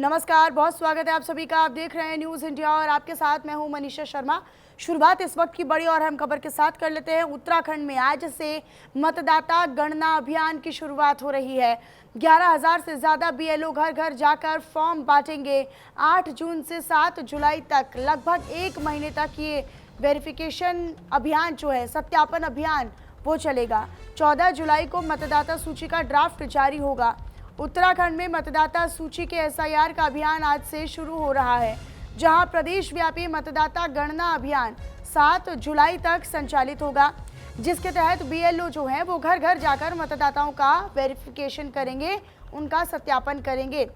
नमस्कार, बहुत स्वागत है आप सभी का। आप देख रहे हैं न्यूज़ इंडिया और आपके साथ मैं हूं मनीषा शर्मा। शुरुआत इस वक्त की बड़ी और अहम खबर के साथ कर लेते हैं। उत्तराखंड में आज से मतदाता गणना अभियान की शुरुआत हो रही है। 11,000 से ज़्यादा बीएलओ घर घर जाकर फॉर्म बांटेंगे। 8 जून से 7 जुलाई तक लगभग 1 महीने तक ये वेरिफिकेशन अभियान जो है, सत्यापन अभियान, वो चलेगा। 14 जुलाई को मतदाता सूची का ड्राफ्ट जारी होगा। उत्तराखंड में मतदाता सूची के एसआईआर का अभियान आज से शुरू हो रहा है, जहां प्रदेश व्यापी मतदाता गणना अभियान 7 जुलाई तक संचालित होगा, जिसके तहत बीएलओ जो हैं वो घर घर जाकर मतदाताओं का वेरिफिकेशन करेंगे, उनका सत्यापन करेंगे।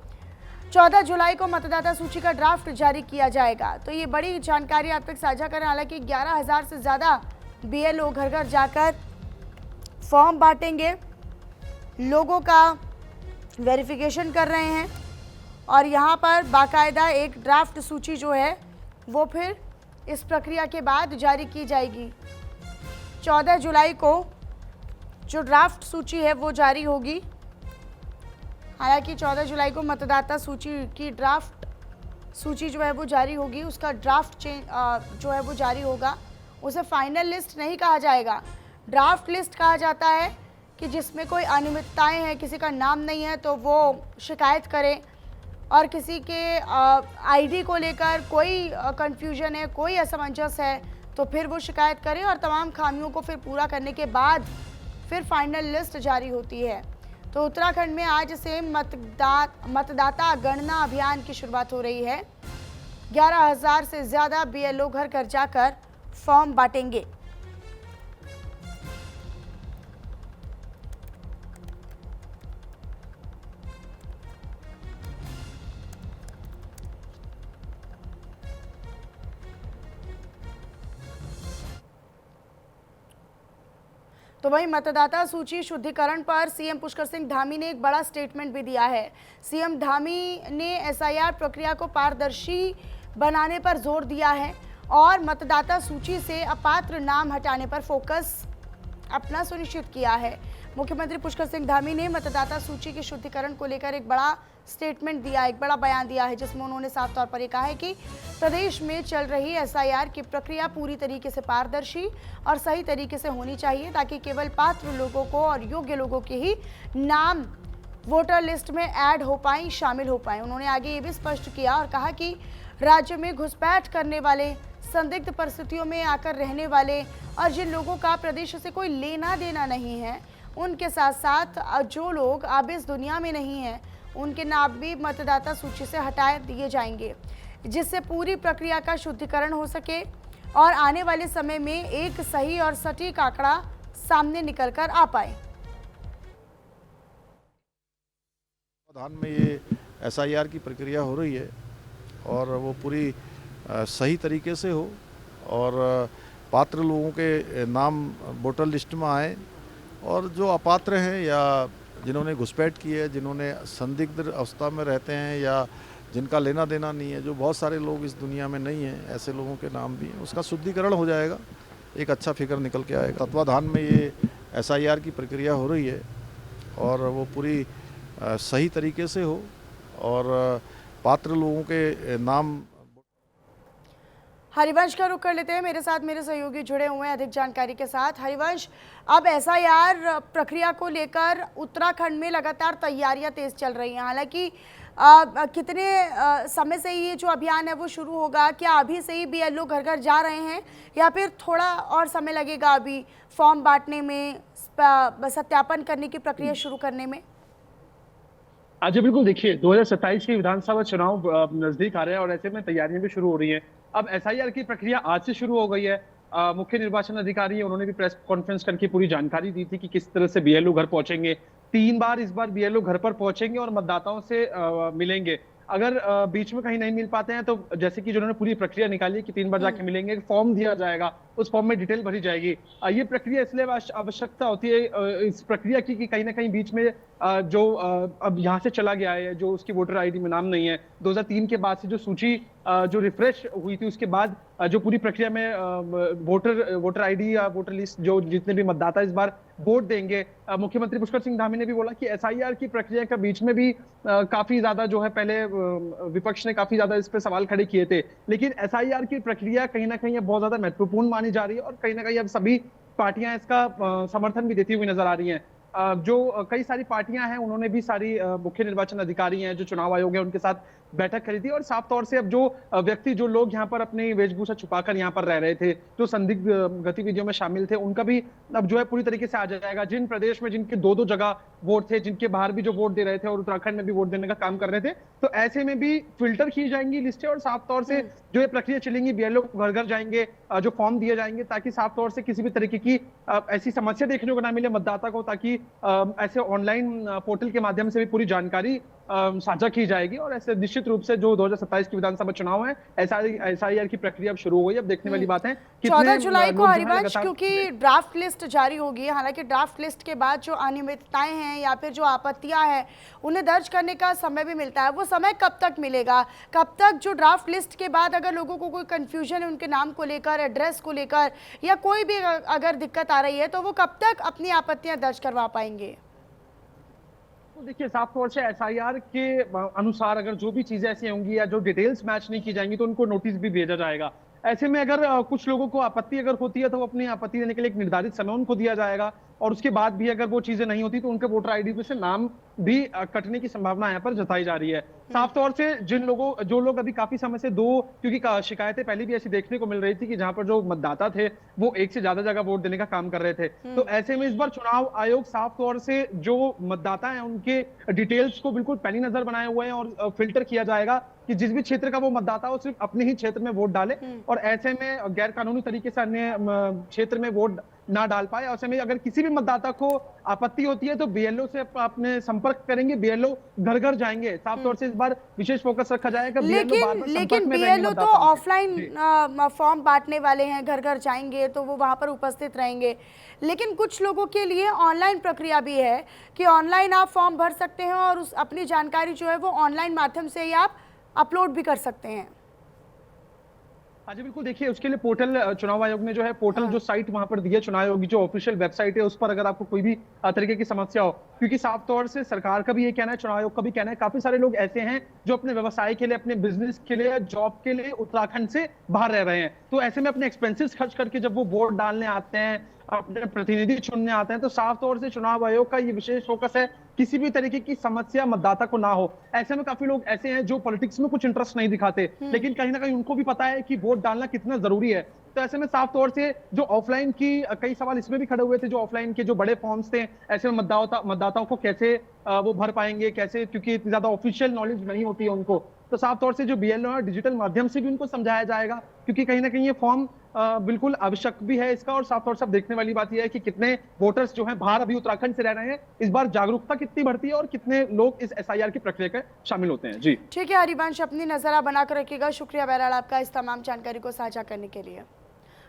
14 जुलाई को मतदाता सूची का ड्राफ्ट जारी किया जाएगा। तो ये बड़ी जानकारी आप तक साझा करें। हालांकि 11,000 से ज़्यादा बीएलओ घर घर जाकर फॉर्म बांटेंगे, लोगों का वेरिफिकेशन कर रहे हैं और यहाँ पर बाकायदा एक ड्राफ्ट सूची जो है वो फिर इस प्रक्रिया के बाद जारी की जाएगी। 14 जुलाई को जो ड्राफ्ट सूची है वो जारी होगी। हालांकि 14 जुलाई को मतदाता सूची की ड्राफ्ट सूची जो है वो जारी होगी, उसका ड्राफ्ट जो है वो जारी होगा। उसे फाइनल लिस्ट नहीं कहा जाएगा, ड्राफ्ट लिस्ट कहा जाता है कि जिसमें कोई अनियमितताएं हैं, किसी का नाम नहीं है तो वो शिकायत करे, और किसी के आईडी को लेकर कोई कंफ्यूजन है, कोई असमंजस है तो फिर वो शिकायत करे, और तमाम खामियों को फिर पूरा करने के बाद फिर फाइनल लिस्ट जारी होती है। तो उत्तराखंड में आज से मतदाता गणना अभियान की शुरुआत हो रही है। 11,000 से ज़्यादा बीएलओ घर घर जाकर फॉर्म बांटेंगे। तो वहीं मतदाता सूची शुद्धिकरण पर सीएम पुष्कर सिंह धामी ने एक बड़ा स्टेटमेंट भी दिया है। सीएम धामी ने एसआईआर प्रक्रिया को पारदर्शी बनाने पर जोर दिया है और मतदाता सूची से अपात्र नाम हटाने पर फोकस अपना सुनिश्चित किया है। मुख्यमंत्री पुष्कर सिंह धामी ने मतदाता सूची के शुद्धिकरण को लेकर एक बड़ा स्टेटमेंट दिया, एक बड़ा बयान दिया है, जिसमें उन्होंने साफ तौर पर ये कहा है कि प्रदेश में चल रही एसआईआर की प्रक्रिया पूरी तरीके से पारदर्शी और सही तरीके से होनी चाहिए, ताकि केवल पात्र लोगों को और योग्य लोगों के ही नाम वोटर लिस्ट में ऐड हो पाएं, शामिल हो पाएं। उन्होंने आगे ये भी स्पष्ट किया और कहा कि राज्य में घुसपैठ करने वाले, संदिग्ध परिस्थितियों में आकर रहने वाले और जिन लोगों का प्रदेश से कोई लेना देना नहीं है, उनके साथ साथ जो लोग अब इस दुनिया में नहीं हैं, उनके नाम भी मतदाता सूची से हटा दिए जाएंगे, जिससे पूरी प्रक्रिया का शुद्धिकरण हो सके और आने वाले समय में एक सही और सटीक आंकड़ा सामने निकल कर आ पाए। धान में ये एसआईआर की प्रक्रिया हो रही है और वो पूरी सही तरीके से हो और पात्र लोगों के नाम वोटर लिस्ट में आए, और जो अपात्र हैं या जिन्होंने घुसपैठ की है, जिन्होंने संदिग्ध अवस्था में रहते हैं या जिनका लेना देना नहीं है, जो बहुत सारे लोग इस दुनिया में नहीं हैं, ऐसे लोगों के नाम भी हैं, उसका शुद्धिकरण हो जाएगा, एक अच्छा फिगर निकल के आएगा। तत्वाधान में ये एसआईआर की प्रक्रिया हो रही है और वो पूरी सही तरीके से हो और पात्र लोगों के नाम। हरिवंश का रुख कर लेते हैं, मेरे साथ मेरे सहयोगी जुड़े हुए हैं अधिक जानकारी के साथ। हरिवंश, अब एसआईआर प्रक्रिया को लेकर उत्तराखंड में लगातार तैयारियां तेज चल रही हैं। हालांकि कितने समय से ये जो अभियान है वो शुरू होगा? क्या अभी से ही बीएलओ घर घर जा रहे हैं या फिर थोड़ा और समय लगेगा अभी फॉर्म बांटने में, सत्यापन करने की प्रक्रिया शुरू करने में? जी बिल्कुल, देखिए 2027 के विधानसभा चुनाव नजदीक आ रहे हैं और ऐसे में तैयारियां भी शुरू हो रही हैं। अब एसआईआर की प्रक्रिया आज से शुरू हो गई है। मुख्य निर्वाचन अधिकारी उन्होंने भी प्रेस कॉन्फ्रेंस करके पूरी जानकारी दी थी कि किस तरह से बीएलओ घर पहुंचेंगे। 3 बार इस बार बीएलओ घर पर पहुंचेंगे और मतदाताओं से मिलेंगे। अगर बीच में कहीं नहीं मिल पाते हैं तो जैसे कि जिन्होंने पूरी प्रक्रिया निकाली है कि 3 बार जाके मिलेंगे, फॉर्म दिया जाएगा उस फॉर्म में डिटेल भरी जाएगी। ये प्रक्रिया इसलिए आवश्यकता होती है इस प्रक्रिया की कि कहीं ना कहीं बीच में जो अब यहाँ से चला गया है, जो उसकी वोटर आईडी में नाम नहीं है, 2003 के बाद से जो सूची जो रिफ्रेश हुई थी उसके बाद जो पूरी प्रक्रिया में वोटर आईडी या वोटर लिस्ट जो जितने भी मतदाता इस बार वोट देंगे, मुख्यमंत्री पुष्कर सिंह धामी ने भी बोला कि एसआईआर की प्रक्रिया के बीच में भी काफी ज्यादा जो है पहले विपक्ष ने काफी ज्यादा इस पर सवाल खड़े किए थे, लेकिन एसआईआर की प्रक्रिया कहीं ना कहीं बहुत ज्यादा महत्वपूर्ण मानी जा रही है और कहीं ना कहीं अब सभी पार्टियां इसका समर्थन भी देती हुई नजर आ रही हैं। जो कई सारी पार्टियां हैं उन्होंने भी सारी मुख्य निर्वाचन अधिकारी हैं जो चुनाव आयोग है उनके साथ बैठक करी थी और साफ तौर से अब जो व्यक्ति जो लोग यहाँ पर अपनी वेशभूषा छुपाकर यहाँ पर रह रहे थे, जो संदिग्ध गतिविधियों में शामिल थे, उनका भी अब जो है पूरी तरीके से आ जाएगा। जिन प्रदेश में जिनके दो दो जगह वोट थे, जिनके बाहर भी जो वोट दे रहे थे और उत्तराखंड में भी वोट देने का काम कर रहे थे, तो ऐसे में भी फिल्टर की जाएंगी लिस्टें और साफ तौर से जो ये प्रक्रिया चलेंगी, बीएलओ घर घर जाएंगे, जो फॉर्म दिए जाएंगे ताकि साफ तौर से किसी भी तरीके की ऐसी समस्या देखने को ना मिले मतदाता को, ताकि ऐसे ऑनलाइन पोर्टल के माध्यम से भी पूरी जानकारी साझा की जाएगी। और ऐसे निश्चित रूप से जो 2027 की विधानसभा चुनाव है, एसआईआर की प्रक्रिया अब शुरू हो गई। अब देखने वाली बात है 14 जुलाई को हरिवंश, क्योंकि ड्राफ्ट लिस्ट जारी होगी, हालांकि ड्राफ्ट लिस्ट के बाद जो अनियमितताएं हैं या फिर जो आपत्तियां हैं उन्हें दर्ज करने का समय भी मिलता है, वो समय कब तक मिलेगा? कब तक जो ड्राफ्ट लिस्ट के बाद अगर लोगों को कोई कंफ्यूजन है उनके नाम को लेकर, एड्रेस को लेकर या कोई भी अगर दिक्कत आ रही है तो वो कब तक अपनी आपत्तियां दर्ज करवा पाएंगे? तो देखिए साफ तौर से एसआईआर के अनुसार अगर जो भी चीजें ऐसी होंगी या जो डिटेल्स मैच नहीं की जाएंगी तो उनको नोटिस भी भेजा जाएगा। ऐसे में अगर कुछ लोगों को आपत्ति अगर होती है तो वो अपनी आपत्ति देने के लिए एक निर्धारित समय उनको दिया जाएगा और उसके बाद भी अगर वो चीजें नहीं होती तो उनके वोटर आईडी पे से नाम भी कटने की संभावना यहाँ पर जताई जा रही है। साफ तौर से जो लोग अभी काफी समय से क्योंकि शिकायतें पहले भी ऐसी देखने को मिल रही थी कि जहां पर जो मतदाता थे वो एक से ज्यादा जगह वोट देने का काम कर रहे थे, तो ऐसे में इस बार चुनाव आयोग साफ तौर से जो मतदाता है उनके डिटेल्स को बिल्कुल पैनी नजर बनाए हुए हैं और फिल्टर किया जाएगा कि जिस भी क्षेत्र का वो मतदाता हो सिर्फ अपने ही क्षेत्र में वोट डाले और ऐसे में गैर कानूनी तरीके से अन्य क्षेत्र में वोट ना डाल पाए। ऐसे में अगर किसी भी मतदाता को आपत्ति होती है तो बीएलओ से अपने संपर्क करेंगे, बीएलओ घर घर जाएंगे। साफ तौर से इस बार विशेष फोकस रखा जाएगा। लेकिन बीएलओ तो ऑफलाइन फॉर्म बांटने वाले हैं, घर घर जाएंगे तो वो वहां पर उपस्थित रहेंगे, लेकिन कुछ लोगों के लिए ऑनलाइन प्रक्रिया भी है कि ऑनलाइन आप फॉर्म भर सकते हैं और उस अपनी जानकारी जो है वो ऑनलाइन माध्यम से ही आप अपलोड भी कर सकते हैं। हाँ जी बिल्कुल, देखिए उसके लिए पोर्टल चुनाव आयोग ने जो है पोर्टल जो साइट वहां पर दी है चुनाव आयोग की जो ऑफिशियल वेबसाइट है उस पर अगर आपको कोई भी तरीके की समस्या हो, क्योंकि साफ तौर से सरकार का भी ये कहना है, चुनाव आयोग का भी कहना है, काफी सारे लोग ऐसे हैं जो अपने व्यवसाय के लिए, अपने बिजनेस के लिए, जॉब के लिए उत्तराखंड से बाहर रह रहे हैं, तो ऐसे में अपने एक्सपेंसेस खर्च करके जब वो वोट डालने आते हैं, अपने प्रतिनिधि चुनने आते हैं, तो साफ तौर से चुनाव आयोग का ये विशेष फोकस है किसी भी तरीके की समस्या मतदाता को ना हो। ऐसे में काफी लोग ऐसे हैं जो पॉलिटिक्स में कुछ इंटरेस्ट नहीं दिखाते, लेकिन कहीं ना कहीं उनको भी पता है कि वोट डालना कितना जरूरी है। तो ऐसे में साफ तौर से जो ऑफलाइन की कई सवाल इसमें भी खड़े हुए थे, जो ऑफलाइन के जो बड़े फॉर्म्स थे, ऐसे में मतदाताओं को कैसे वो भर पाएंगे, कैसे, क्योंकि इतनी ज्यादा ऑफिशियल नॉलेज नहीं होती है उनको, तो साफ तौर से जो बीएलओ है डिजिटल माध्यम से भी उनको समझाया जाएगा, क्योंकि कहीं ना कहीं ये फॉर्म बिल्कुल आवश्यक भी है इसका। और साफ तौर से देखने वाली बात यह है कि कितने वोटर्स जो हैं बाहर अभी उत्तराखंड से रह रहे हैं, इस बार जागरूकता कितनी बढ़ती है और कितने लोग इस एसआईआर की प्रक्रिया में शामिल होते हैं। जी ठीक है हरिवंश, अपनी नजर बनाकर रखिएगा। शुक्रिया बहरहाल आपका इस तमाम जानकारी को साझा करने के लिए।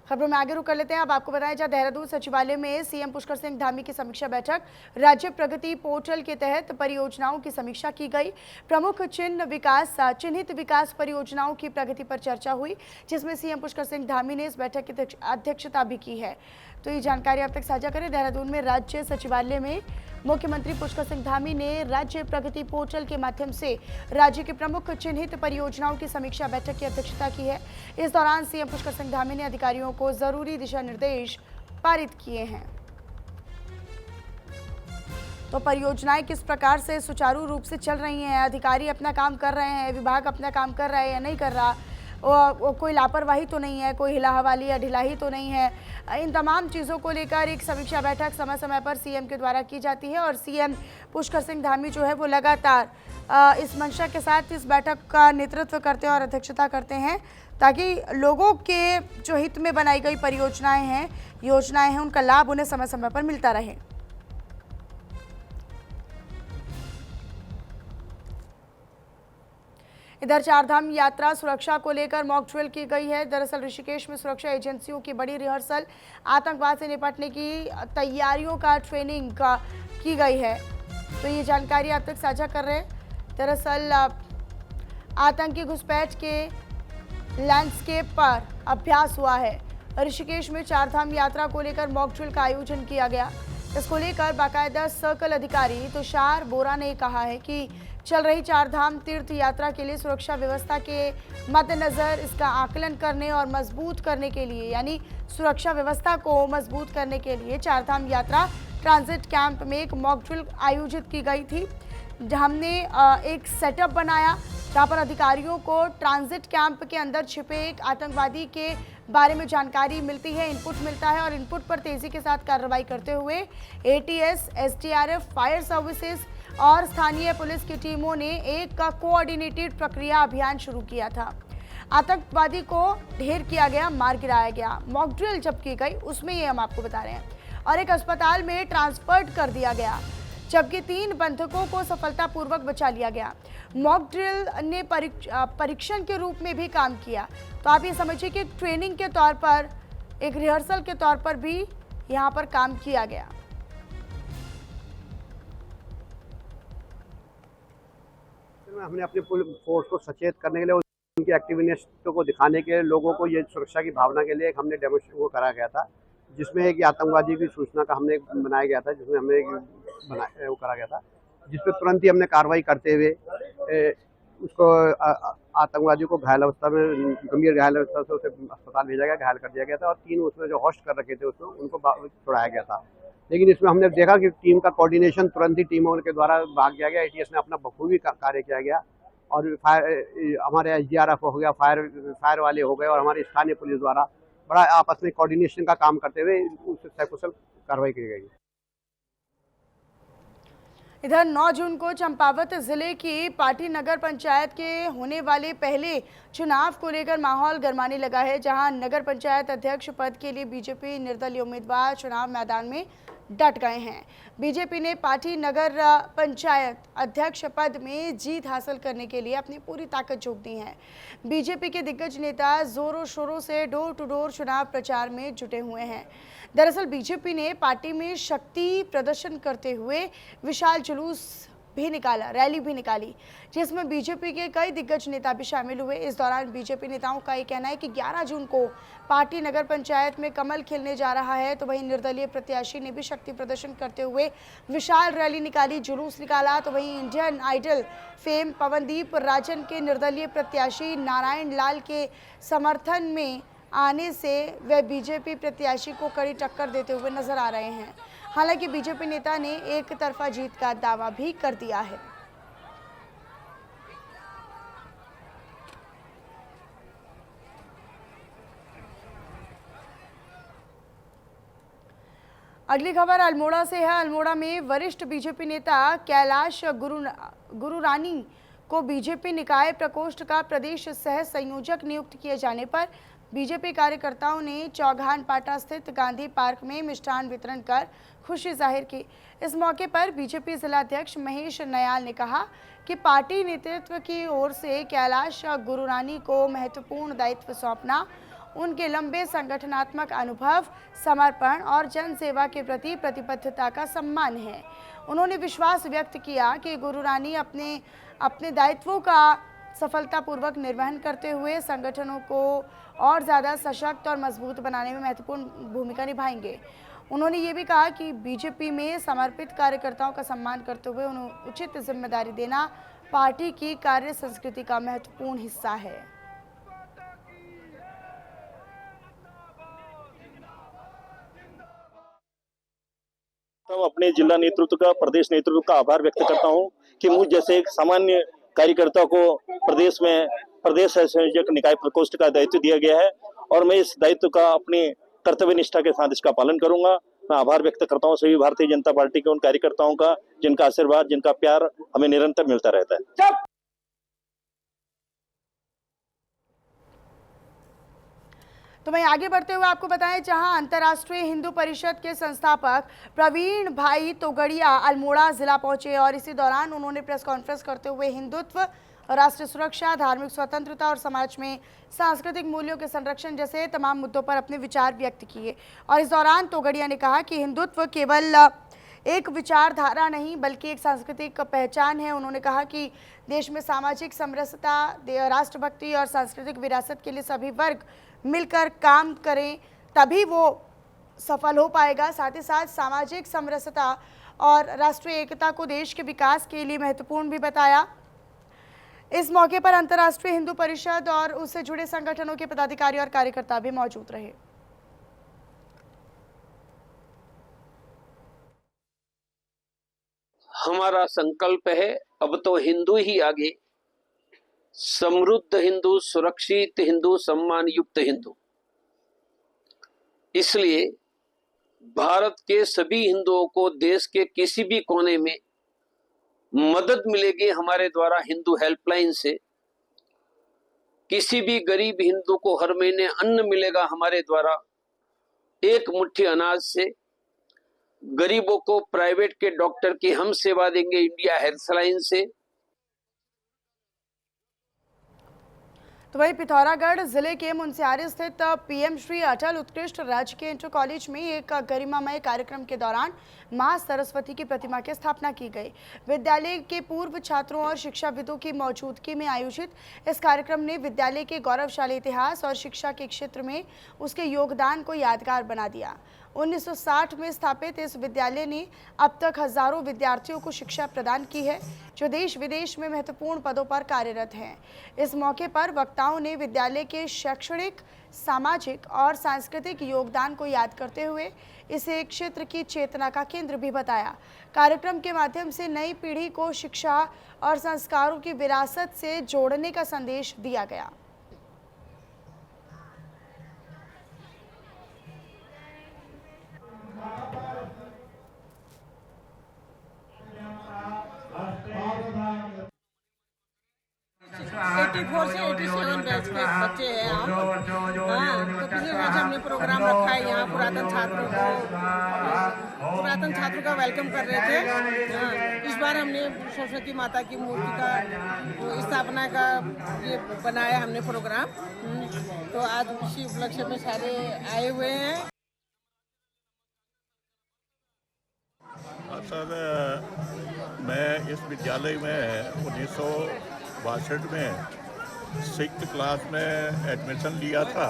खबरों में आगे रुक कर लेते हैं। अब आपको बताएं, जहां देहरादून सचिवालय में सीएम पुष्कर सिंह धामी की समीक्षा बैठक, राज्य प्रगति पोर्टल के तहत परियोजनाओं की समीक्षा की गई। प्रमुख चिन्हित विकास परियोजनाओं की प्रगति पर चर्चा हुई, जिसमें सीएम पुष्कर सिंह धामी ने इस बैठक की अध्यक्षता भी की है। तो ये जानकारी अब तक साझा करें। देहरादून में राज्य सचिवालय में मुख्यमंत्री पुष्कर सिंह धामी ने राज्य प्रगति पोर्टल के माध्यम से राज्य के प्रमुख चिन्हित परियोजनाओं की समीक्षा बैठक की अध्यक्षता की है। इस दौरान सीएम पुष्कर सिंह धामी ने अधिकारियों को जरूरी दिशा निर्देश पारित किए हैं। तो परियोजनाएं किस प्रकार से सुचारू रूप से चल रही हैं, अधिकारी अपना काम कर रहे हैं, विभाग अपना काम कर रहा है या नहीं कर रहा, कोई लापरवाही तो नहीं है, कोई हिलाहवाली या ढिलाई तो नहीं है, इन तमाम चीज़ों को लेकर एक समीक्षा बैठक समय समय पर सीएम के द्वारा की जाती है। और सीएम पुष्कर सिंह धामी जो है वो लगातार इस मंशा के साथ इस बैठक का नेतृत्व करते हैं और अध्यक्षता करते हैं, ताकि लोगों के जो हित में बनाई गई परियोजनाएं हैं, योजनाएं हैं, उनका लाभ उन्हें समय समय पर मिलता रहे। इधर चारधाम यात्रा सुरक्षा को लेकर मॉक ड्रिल की गई है। दरअसल ऋषिकेश में सुरक्षा एजेंसियों की बड़ी रिहर्सल, आतंकवाद से निपटने की तैयारियों का ट्रेनिंग की गई है। तो ये जानकारी आप तक साझा कर रहे हैं। दरअसल आतंकी घुसपैठ के लैंडस्केप पर अभ्यास हुआ है। ऋषिकेश में चारधाम यात्रा को लेकर मॉक ड्रिल का आयोजन किया गया। इसको लेकर बाकायदा सर्कल अधिकारी तुषार बोरा ने कहा है कि चल रही चारधाम तीर्थ यात्रा के लिए सुरक्षा व्यवस्था के मद्देनजर इसका आकलन करने और मजबूत करने के लिए, यानी सुरक्षा व्यवस्था को मजबूत करने के लिए चारधाम यात्रा ट्रांजिट कैंप में एक मॉक ड्रिल आयोजित की गई थी। हमने एक सेटअप बनाया जहाँ पर अधिकारियों को ट्रांजिट कैंप के अंदर छिपे एक आतंकवादी के बारे में जानकारी मिलती है, इनपुट मिलता है और इनपुट पर तेजी के साथ कार्रवाई करते हुए एटीएस, एसडीआरएफ, फायर सर्विसेज और स्थानीय पुलिस की टीमों ने एक कोऑर्डिनेटेड प्रक्रिया अभियान शुरू किया था। आतंकवादी को ढेर किया गया, मार गिराया गया। मॉक ड्रिल जब की गई उसमें ये हम आपको बता रहे हैं, और एक अस्पताल में ट्रांसफर्ड कर दिया गया, जबकि 3 बंधकों को सफलतापूर्वक बचा लिया गया। मॉक ड्रिल ने परीक्षण के रूप में भी काम किया। तो आप ये समझिए कि ट्रेनिंग के तौर पर, एक रिहर्सल के तौर पर भी यहाँ पर काम किया गया। हमने अपने फोर्स को सचेत करने के लिए, उनकी एक्टिवनेस को दिखाने के लिए, लोगों को ये सुरक्षा की भावना के लिए हमने डेमोस्ट्रेशन को करा गया था, जिसमें एक आतंकवादी की सूचना का हमने बनाया गया था, जिसमें हमने वो करा गया था, जिसपे तुरंत ही हमने कार्रवाई करते हुए उसको आतंकवादी को घायल अवस्था में, गंभीर घायल अवस्था से उसे अस्पताल भेजा गया, घायल कर दिया गया था, और 3 उसमें जो होस्ट कर रखे थे उसमें उनको छुड़ाया गया था। लेकिन इसमें हमने देखा कि टीम का कोऑर्डिनेशन तुरंत ही टीमों के द्वारा भाग किया गया। एटीएस ने अपना बखूबी कार्य किया गया, और हमारे एसडीआरएफ हो गया, फायर वाले हो गए, और हमारी स्थानीय पुलिस द्वारा बड़ा आपस में कोऑर्डिनेशन का काम करते हुए उससे सकुशल कार्रवाई की गई। इधर 9 जून को चंपावत जिले की पाटी नगर पंचायत के होने वाले पहले चुनाव को लेकर माहौल गरमाने लगा है, जहां नगर पंचायत अध्यक्ष पद के लिए बीजेपी निर्दलीय उम्मीदवार चुनाव मैदान में डट गए हैं। बीजेपी ने पाटी नगर पंचायत अध्यक्ष पद में जीत हासिल करने के लिए अपनी पूरी ताकत झोंक दी है। बीजेपी के दिग्गज नेता जोरों शोरों से डोर टू डोर चुनाव प्रचार में जुटे हुए हैं। दरअसल बीजेपी ने पार्टी में शक्ति प्रदर्शन करते हुए विशाल जुलूस भी निकाला, रैली भी निकाली, जिसमें बीजेपी के कई दिग्गज नेता भी शामिल हुए। इस दौरान बीजेपी नेताओं का ये कहना है कि 11 जून को पार्टी नगर पंचायत में कमल खिलने जा रहा है। तो वहीं निर्दलीय प्रत्याशी ने भी शक्ति प्रदर्शन करते हुए विशाल रैली निकाली, जुलूस निकाला। तो वहीं Indian idol fame Pawandeep Rajan के निर्दलीय प्रत्याशी नारायण लाल के समर्थन में आने से वे बीजेपी प्रत्याशी को कड़ी टक्कर देते हुए नजर आ रहे हैं। हालांकि बीजेपी नेता ने एक तरफा जीत का दावा भी कर दिया है। अगली खबर अल्मोड़ा से है। अल्मोड़ा में वरिष्ठ बीजेपी नेता कैलाश गुरुरानी को बीजेपी निकाय प्रकोष्ठ का प्रदेश सह संयोजक नियुक्त किए जाने पर बीजेपी कार्यकर्ताओं ने चौघान पाटा स्थित गांधी पार्क में मिष्ठान वितरण कर खुशी जाहिर की। इस मौके पर बीजेपी जिलाध्यक्ष महेश नयाल ने कहा कि पार्टी नेतृत्व की ओर से कैलाश गुरुरानी को महत्वपूर्ण दायित्व सौंपना उनके लंबे संगठनात्मक अनुभव, समर्पण और जन सेवा के प्रति प्रतिबद्धता का सम्मान है। उन्होंने विश्वास व्यक्त किया कि गुरुरानी अपने दायित्वों का सफलतापूर्वक निर्वहन करते हुए संगठनों को और ज़्यादा सशक्त और मजबूत बनाने में महत्वपूर्ण भूमिका निभाएंगे। उन्होंने ये भी कहा कि बीजेपी में समर्पित कार्यकर्ताओं का सम्मान करते हुए उन्हें उचित जिम्मेदारी देना पार्टी की कार्य संस्कृति का महत्वपूर्ण हिस्सा है। अपने जिला नेतृत्व का, प्रदेश नेतृत्व का आभार व्यक्त करता हूं कि मुझ जैसे एक सामान्य कार्यकर्ता को प्रदेश में प्रदेश संयोजक निकाय प्रकोष्ठ का दायित्व दिया गया है, और मैं इस दायित्व का अपनी कर्तव्य निष्ठा के साथ इसका पालन करूंगा। मैं आभार व्यक्त करता हूं सभी भारतीय जनता पार्टी के उन कार्यकर्ताओं का जिनका आशीर्वाद, जिनका प्यार हमें निरंतर मिलता रहता है। तो मैं आगे बढ़ते हुए आपको बताएं, जहां अंतर्राष्ट्रीय हिंदू परिषद के संस्थापक प्रवीण भाई तोगड़िया अल्मोड़ा जिला पहुंचे और इसी दौरान उन्होंने प्रेस कॉन्फ्रेंस करते हुए हिंदुत्व राष्ट्रीय सुरक्षा, धार्मिक स्वतंत्रता और समाज में सांस्कृतिक मूल्यों के संरक्षण जैसे तमाम मुद्दों पर अपने विचार व्यक्त किए। और इस दौरान तोगड़िया ने कहा कि हिंदुत्व केवल एक विचारधारा नहीं बल्कि एक सांस्कृतिक पहचान है। उन्होंने कहा कि देश में सामाजिक समरसता, राष्ट्रभक्ति और सांस्कृतिक विरासत के लिए सभी वर्ग मिलकर काम करें तभी वो सफल हो पाएगा। साथ ही साथ सामाजिक समरसता और राष्ट्रीय एकता को देश के विकास के लिए महत्वपूर्ण भी बताया। इस मौके पर अंतर्राष्ट्रीय हिंदू परिषद और उससे जुड़े संगठनों के पदाधिकारी और कार्यकर्ता भी मौजूद रहे। हमारा संकल्प है अब तो हिंदू ही आगे, समृद्ध हिंदू, सुरक्षित हिंदू, सम्मान युक्त हिंदू। इसलिए भारत के सभी हिंदुओं को देश के किसी भी कोने में मदद मिलेगी हमारे द्वारा हिंदू हेल्पलाइन से। किसी भी गरीब हिंदू को हर महीने अन्न मिलेगा हमारे द्वारा, एक मुट्ठी अनाज से। गरीबों को प्राइवेट के डॉक्टर की हम सेवा देंगे इंडिया हेल्पलाइन से। तो वही पिथौरागढ़ जिले के मुनस्यारी स्थित पीएम श्री अटल उत्कृष्ट राजकीय इंटर कॉलेज में एक गरिमामय कार्यक्रम के दौरान मां सरस्वती की प्रतिमा की स्थापना की गई। विद्यालय के पूर्व छात्रों और शिक्षाविदों की मौजूदगी में आयोजित इस कार्यक्रम ने विद्यालय के गौरवशाली इतिहास और शिक्षा के क्षेत्र में उसके योगदान को यादगार बना दिया। 1960 में स्थापित इस विद्यालय ने अब तक हजारों विद्यार्थियों को शिक्षा प्रदान की है जो देश विदेश में महत्वपूर्ण पदों पर कार्यरत हैं। इस मौके पर वक्ताओं ने विद्यालय के शैक्षणिक, सामाजिक और सांस्कृतिक योगदान को याद करते हुए इसे क्षेत्र की चेतना का केंद्र भी बताया। कार्यक्रम के माध्यम से नई पीढ़ी को शिक्षा और संस्कारों की विरासत से जोड़ने का संदेश दिया गया। से 87 बैच के बच्चे हैं हम। तो पिछले वर्ष हमने प्रोग्राम रखा है यहाँ पुरातन छात्रों का वेलकम कर रहे थे। इस बार हमने सरस्वती माता की मूर्ति का स्थापना का ये बनाया हमने प्रोग्राम। तो आज इसी उपलक्ष्य में सारे आए हुए हैं। सर, मैं इस विद्यालय में 1962 में 6th क्लास में एडमिशन लिया था।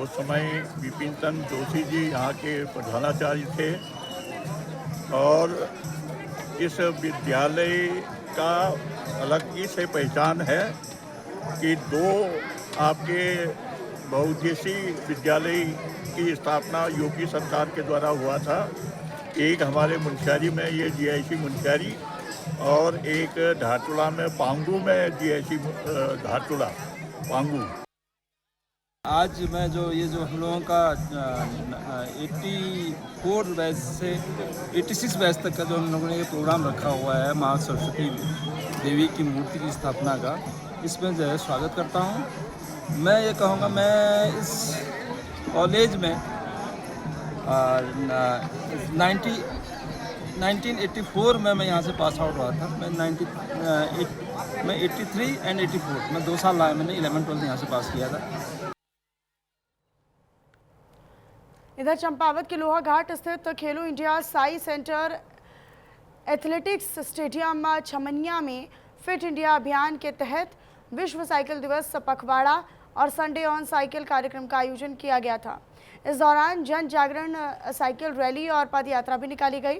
उस समय विपिन चंद्र जोशी जी यहाँ के प्रधानाचार्य थे और इस विद्यालय का अलग ही से पहचान है कि 2 आपके बहुउद्देशीय विद्यालय की स्थापना योगी सरकार के द्वारा हुआ था। एक हमारे मुनस्यारी में ये जीआईसी मुनस्यारी और एक धारचूड़ा में पांगू में जीआईसी धारचूड़ा पांगू। आज मैं जो हम लोगों का 84 बैच से 86 बैच तक का जो हम लोगों ने ये प्रोग्राम रखा हुआ है माँ सरस्वती देवी की मूर्ति की स्थापना का, इसमें जो है स्वागत करता हूँ। मैं ये कहूँगा, मैं इस कॉलेज में 1984 में मैं यहाँ से पास आउट हुआ था। मैं 83 एंड 84 में 2 साल लाया, मैंने 11-12 यहाँ से पास किया था। इधर चंपावत के लोहा घाट स्थित Khelo India SAI centre athletics stadium Chhamaniya में फिट इंडिया अभियान के तहत विश्व साइकिल दिवस पखवाड़ा और संडे ऑन साइकिल कार्यक्रम का आयोजन किया गया था। इस दौरान जन जागरण साइकिल रैली और पद यात्रा भी निकाली गई,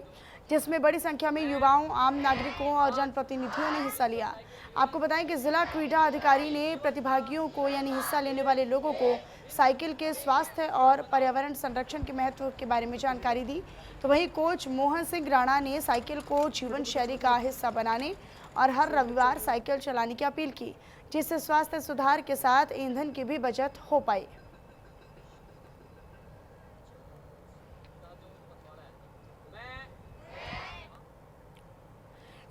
जिसमें बड़ी संख्या में युवाओं, आम नागरिकों और जनप्रतिनिधियों ने हिस्सा लिया। आपको बताएं कि जिला क्रीड़ा अधिकारी ने प्रतिभागियों को यानी हिस्सा लेने वाले लोगों को साइकिल के स्वास्थ्य और पर्यावरण संरक्षण के महत्व के बारे में जानकारी दी। तो वहीं कोच मोहन सिंह राणा ने साइकिल को जीवन शैली का हिस्सा बनाने और हर रविवार साइकिल चलाने की अपील की, जिससे स्वास्थ्य सुधार के साथ ईंधन की भी बचत हो पाई।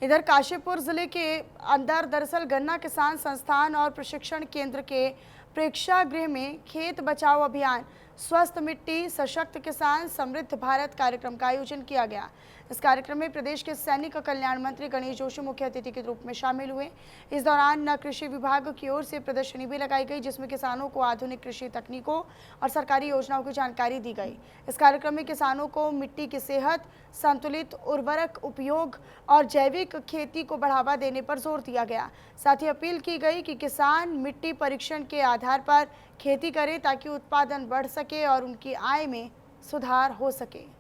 इधर काशीपुर जिले के अंदर दरअसल गन्ना किसान संस्थान और प्रशिक्षण केंद्र के प्रेक्षागृह में खेत बचाओ अभियान, स्वस्थ मिट्टी, सशक्त किसान, समृद्ध भारत कार्यक्रम का आयोजन किया गया, इस कार्यक्रम में प्रदेश के सैनिक कल्याण मंत्री गणेश जोशी मुख्य अतिथि के रूप में शामिल हुए। इस दौरान कृषि विभाग की ओर से प्रदर्शनी भी लगाई गई, जिसमें किसानों को आधुनिक कृषि तकनीकों और सरकारी योजनाओं की जानकारी दी गई। इस कार्यक्रम में किसानों को मिट्टी की सेहत, संतुलित उर्वरक उपयोग और जैविक खेती को बढ़ावा देने पर जोर दिया गया। साथ ही अपील की गई कि किसान मिट्टी परीक्षण के आधार पर खेती करें ताकि उत्पादन बढ़ सके और उनकी आय में सुधार हो सके।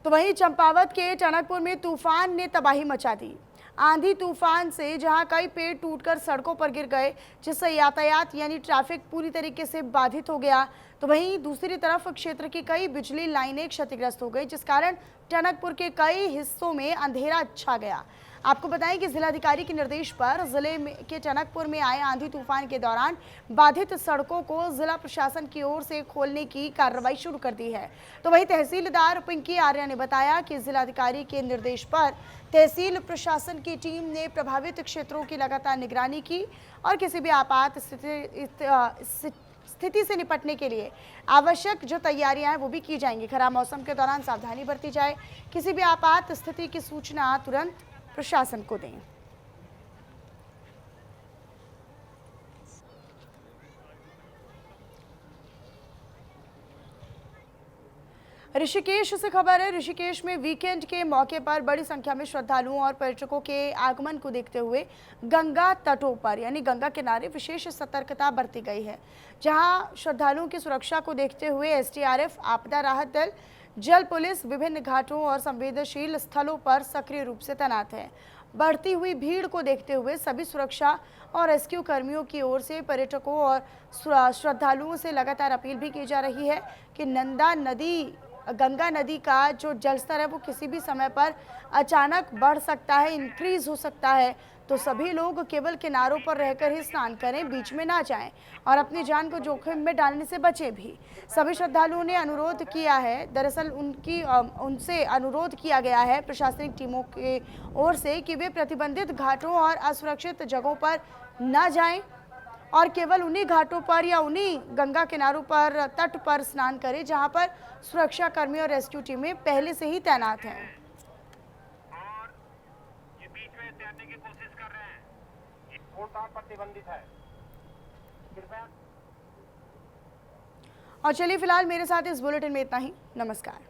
तो वहीं चंपावत के टनकपुर में तूफान ने तबाही मचा दी। आंधी तूफान से जहां कई पेड़ टूटकर सड़कों पर गिर गए, जिससे यातायात यानी ट्रैफिक पूरी तरीके से बाधित हो गया, तो वहीं दूसरी तरफ क्षेत्र की कई बिजली लाइनें क्षतिग्रस्त हो गई, जिस कारण टनकपुर के कई हिस्सों में अंधेरा छा गया। आपको बताएं कि जिलाधिकारी के निर्देश पर जिले के टनकपुर में आए आंधी तूफान के दौरान बाधित सड़कों को जिला प्रशासन की ओर से खोलने की कार्रवाई शुरू कर दी है। तो वहीं तहसीलदार पिंकी आर्या ने बताया कि जिलाधिकारी के निर्देश पर तहसील प्रशासन की टीम ने प्रभावित क्षेत्रों की लगातार निगरानी की और किसी भी आपात स्थिति से निपटने के लिए आवश्यक जो तैयारियां हैं वो भी की जाएंगी। खराब मौसम के दौरान सावधानी बरती जाए, किसी भी आपात स्थिति की सूचना तुरंत प्रशासन को दें। ऋषिकेश से खबर है। ऋषिकेश में वीकेंड के मौके पर बड़ी संख्या में श्रद्धालुओं और पर्यटकों के आगमन को देखते हुए गंगा तटों पर यानी गंगा किनारे विशेष सतर्कता बरती गई है, जहां श्रद्धालुओं की सुरक्षा को देखते हुए एसडीआरएफ, आपदा राहत दल, जल पुलिस विभिन्न घाटों और संवेदनशील स्थलों पर सक्रिय रूप से तैनात है। बढ़ती हुई भीड़ को देखते हुए सभी सुरक्षा और रेस्क्यू कर्मियों की ओर से पर्यटकों और श्रद्धालुओं से लगातार अपील भी की जा रही है कि गंगा नदी का जो जलस्तर है वो किसी भी समय पर अचानक बढ़ सकता है, इंक्रीज हो सकता है। तो सभी लोग केवल किनारों पर रहकर ही स्नान करें, बीच में ना जाएं और अपनी जान को जोखिम में डालने से बचें भी। सभी श्रद्धालुओं ने अनुरोध किया है, दरअसल उनसे अनुरोध किया गया है प्रशासनिक टीमों की ओर से कि वे प्रतिबंधित घाटों और असुरक्षित जगहों पर न जाएं और केवल उन्हीं घाटों पर या उन्हीं गंगा किनारों पर तट पर स्नान करें जहां पर सुरक्षा कर्मी और रेस्क्यू टीमें पहले से ही तैनात हैं। ये बीच में तैरने की कोशिश कर रहे हैं, ये पूर्णतः प्रतिबंधित है, कृपया। और चलिए फिलहाल मेरे साथ इस बुलेटिन में इतना ही। नमस्कार।